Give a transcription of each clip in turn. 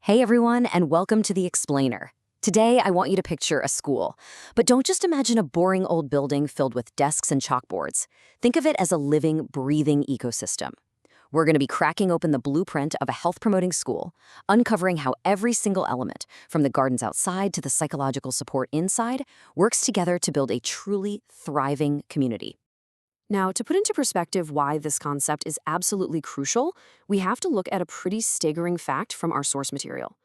Hey everyone, and welcome to The Explainer. Today, I want you to picture a school. But don't just imagine a boring old building filled with desks and chalkboards. Think of it as a living, breathing ecosystem. We're going to be cracking open the blueprint of a health-promoting school, uncovering how every single element, from the gardens outside to the psychological support inside, works together to build a truly thriving community. Now, to put into perspective why this concept is absolutely crucial, we have to look at a pretty staggering fact from our source material.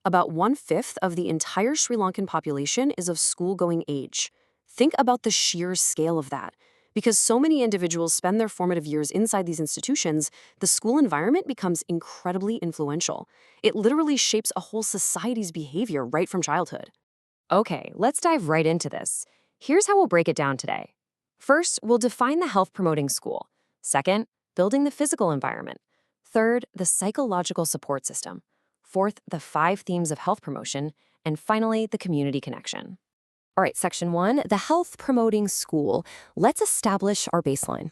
About 1/5 of the entire Sri Lankan population is of school-going age. Think about the sheer scale of that. Because so many individuals spend their formative years inside these institutions, the school environment becomes incredibly influential. It literally shapes a whole society's behavior right from childhood. Okay, let's dive right into this. Here's how we'll break it down today. First, we'll define the health-promoting school. Second, building the physical environment. Third, the psychological support system. Fourth, the 5 themes of health promotion. And finally, the community connection. All right, section 1, the health-promoting school. Let's establish our baseline.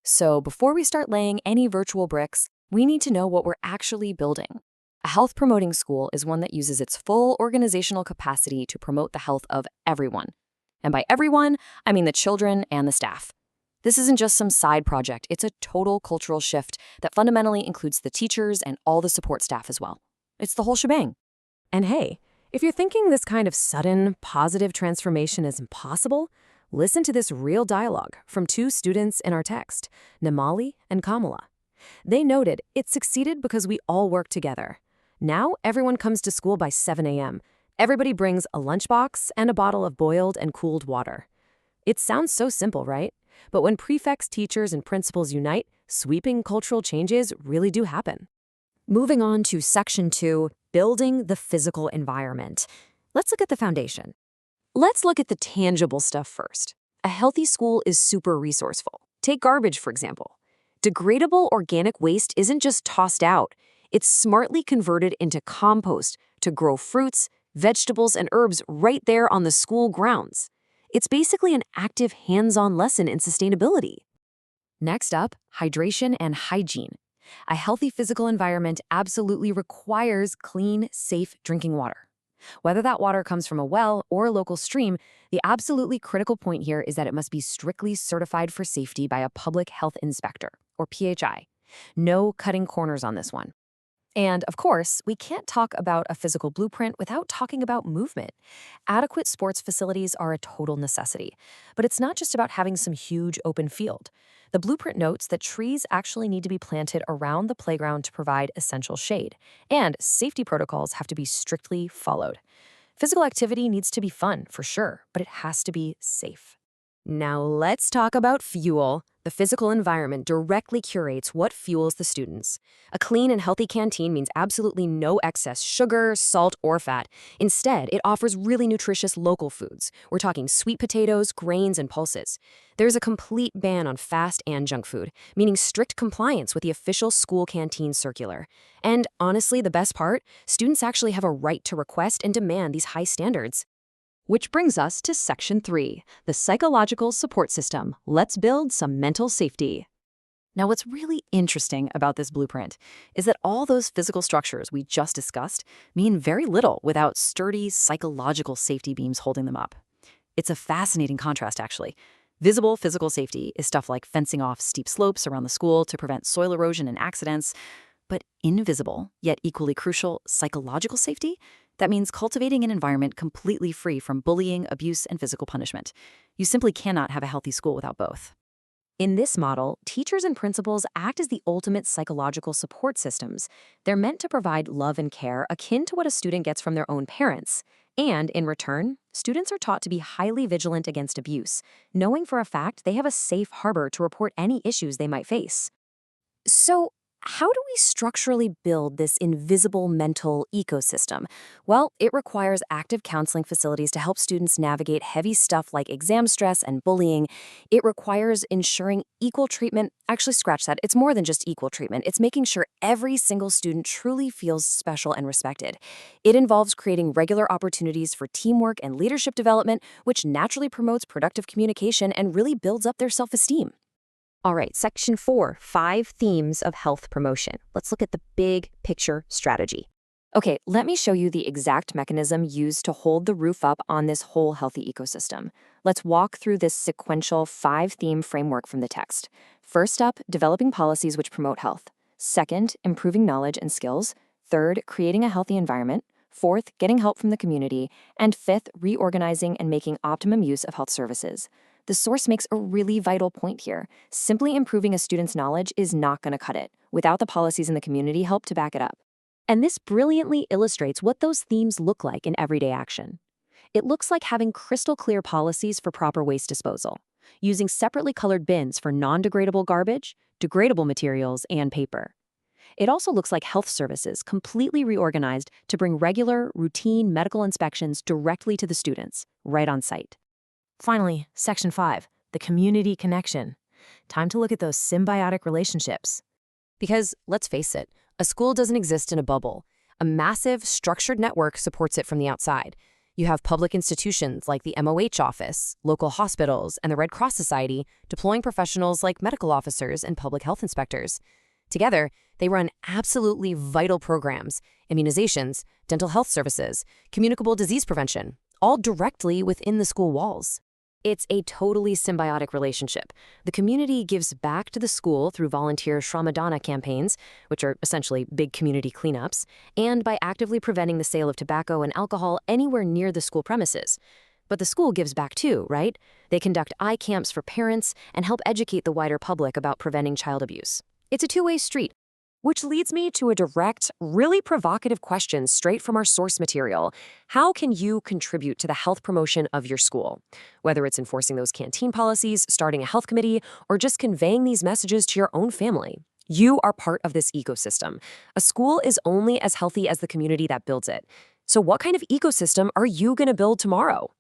So before we start laying any virtual bricks, we need to know what we're actually building. A health-promoting school is one that uses its full organizational capacity to promote the health of everyone. And by everyone, I mean the children and the staff. This isn't just some side project, it's a total cultural shift that fundamentally includes the teachers and all the support staff as well. It's the whole shebang. And hey, if you're thinking this kind of sudden, positive transformation is impossible, listen to this real dialogue from 2 students in our text, Namali and Kamala. They noted it succeeded because we all work together. Now everyone comes to school by 7 a.m., Everybody brings a lunchbox and a bottle of boiled and cooled water. It sounds so simple, right? But when prefects, teachers, and principals unite, sweeping cultural changes really do happen. Moving on to section 2, building the physical environment. Let's look at the foundation. Let's look at the tangible stuff first. A healthy school is super resourceful. Take garbage, for example. Degradable organic waste isn't just tossed out. It's smartly converted into compost to grow fruits, vegetables, and herbs right there on the school grounds. It's basically an active hands-on lesson in sustainability. Next up, hydration and hygiene. A healthy physical environment absolutely requires clean, safe drinking water. Whether that water comes from a well or a local stream, the absolutely critical point here is that it must be strictly certified for safety by a public health inspector, or PHI. No cutting corners on this one. And, of course, we can't talk about a physical blueprint without talking about movement. Adequate sports facilities are a total necessity. But it's not just about having some huge open field. The blueprint notes that trees actually need to be planted around the playground to provide essential shade. And safety protocols have to be strictly followed. Physical activity needs to be fun, for sure, but it has to be safe. Now let's talk about fuel. The physical environment directly curates what fuels the students. A clean and healthy canteen means absolutely no excess sugar, salt, or fat. Instead, it offers really nutritious local foods. We're talking sweet potatoes, grains, and pulses. There's a complete ban on fast and junk food, meaning strict compliance with the official school canteen circular. And honestly, the best part, students actually have a right to request and demand these high standards. Which brings us to section 3, the psychological support system. Let's build some mental safety. Now, what's really interesting about this blueprint is that all those physical structures we just discussed mean very little without sturdy psychological safety beams holding them up. It's a fascinating contrast, actually. Visible physical safety is stuff like fencing off steep slopes around the school to prevent soil erosion and accidents. But invisible, yet equally crucial, psychological safety, that means cultivating an environment completely free from bullying, abuse, and physical punishment. You simply cannot have a healthy school without both. In this model, teachers and principals act as the ultimate psychological support systems. They're meant to provide love and care akin to what a student gets from their own parents. And in return, students are taught to be highly vigilant against abuse, knowing for a fact they have a safe harbor to report any issues they might face. So, how do we structurally build this invisible mental ecosystem? Well, it requires active counseling facilities to help students navigate heavy stuff like exam stress and bullying. It requires ensuring equal treatment. Actually, scratch that. It's more than just equal treatment. It's making sure every single student truly feels special and respected. It involves creating regular opportunities for teamwork and leadership development, which naturally promotes productive communication and really builds up their self-esteem. All right, section 4, 5 themes of health promotion. Let's look at the big picture strategy. Okay, let me show you the exact mechanism used to hold the roof up on this whole healthy ecosystem. Let's walk through this sequential 5-theme framework from the text. First up, developing policies which promote health. Second, improving knowledge and skills. Third, creating a healthy environment. Fourth, getting help from the community. And fifth, reorganizing and making optimum use of health services. The source makes a really vital point here. Simply improving a student's knowledge is not going to cut it, without the policies in the community help to back it up. And this brilliantly illustrates what those themes look like in everyday action. It looks like having crystal clear policies for proper waste disposal, using separately colored bins for non-degradable garbage, degradable materials, and paper. It also looks like health services completely reorganized to bring regular, routine medical inspections directly to the students, right on site. Finally, Section 5, the community connection. Time to look at those symbiotic relationships. Because, let's face it, a school doesn't exist in a bubble. A massive, structured network supports it from the outside. You have public institutions like the MOH office, local hospitals, and the Red Cross Society deploying professionals like medical officers and public health inspectors. Together, they run absolutely vital programs, immunizations, dental health services, communicable disease prevention, all directly within the school walls. It's a totally symbiotic relationship. The community gives back to the school through volunteer Shramadana campaigns, which are essentially big community cleanups, and by actively preventing the sale of tobacco and alcohol anywhere near the school premises. But the school gives back too, right? They conduct eye camps for parents and help educate the wider public about preventing child abuse. It's a two-way street. Which leads me to a direct, really provocative question straight from our source material. How can you contribute to the health promotion of your school? Whether it's enforcing those canteen policies, starting a health committee, or just conveying these messages to your own family. You are part of this ecosystem. A school is only as healthy as the community that builds it. So what kind of ecosystem are you going to build tomorrow?